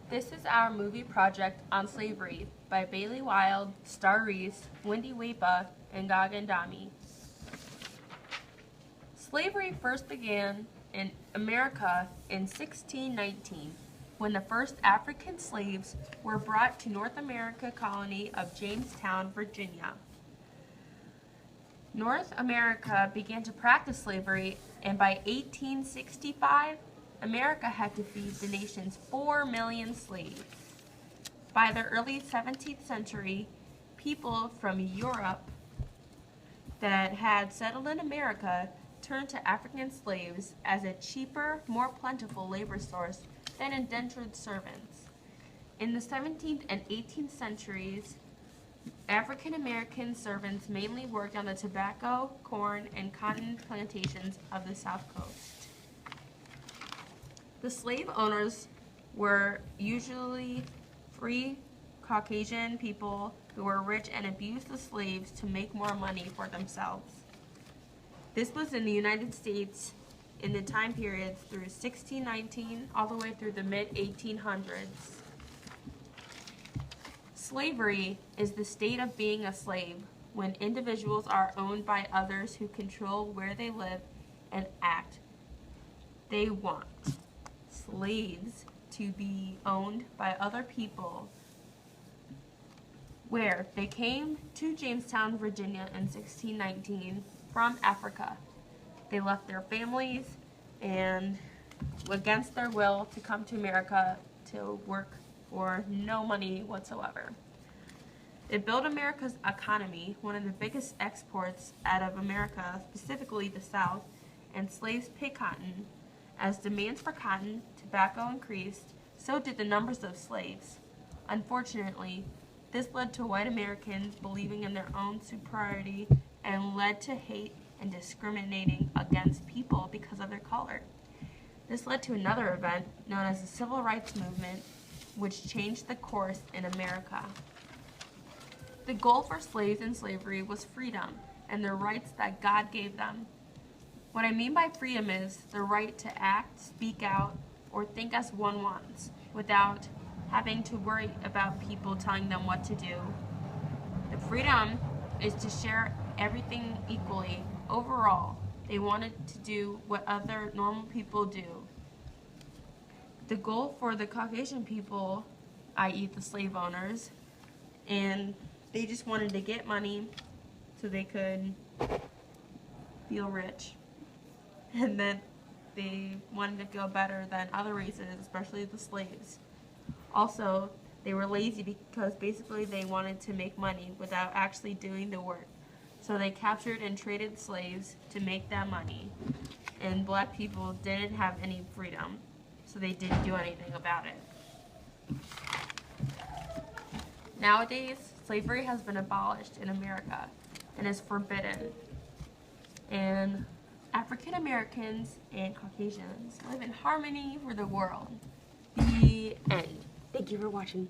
This is our movie project on slavery by Bailey Wild, Star Reese, Wendy Wepa, and Gagan Dami. Slavery first began in America in 1619 when the first African slaves were brought to North America colony of Jamestown, Virginia. North America began to practice slavery, and by 1865, America had to feed the nation's 4 million slaves. By the early 17th century, people from Europe that had settled in America turned to African slaves as a cheaper, more plentiful labor source than indentured servants. In the 17th and 18th centuries, African American servants mainly worked on the tobacco, corn, and cotton plantations of the South Coast. The slave owners were usually free Caucasian people who were rich and abused the slaves to make more money for themselves. This was in the United States in the time periods through 1619 all the way through the mid-1800s. Slavery is the state of being a slave when individuals are owned by others who control where they live and act. They want slaves to be owned by other people. Where they came to Jamestown, Virginia in 1619 from Africa. They left their families and against their will to come to America to work for no money whatsoever. It built America's economy, one of the biggest exports out of America, specifically the South, and slaves paid cotton. As demands for cotton, tobacco increased, so did the numbers of slaves. Unfortunately, this led to white Americans believing in their own superiority and led to hate and discriminating against people because of their color. This led to another event known as the Civil Rights Movement, which changed the course in America. The goal for slaves in slavery was freedom and the rights that God gave them. What I mean by freedom is the right to act, speak out, or think as one wants without having to worry about people telling them what to do. The freedom is to share everything equally. Overall, they wanted to do what other normal people do. The goal for the Caucasian people, i.e. the slave owners, and they just wanted to get money so they could feel rich. And then they wanted to feel better than other races, especially the slaves. Also, they were lazy because basically they wanted to make money without actually doing the work. So they captured and traded slaves to make that money. And black people didn't have any freedom, so they didn't do anything about it. Nowadays, slavery has been abolished in America and is forbidden. And African Americans and Caucasians live in harmony for the world. The end. Thank you for watching.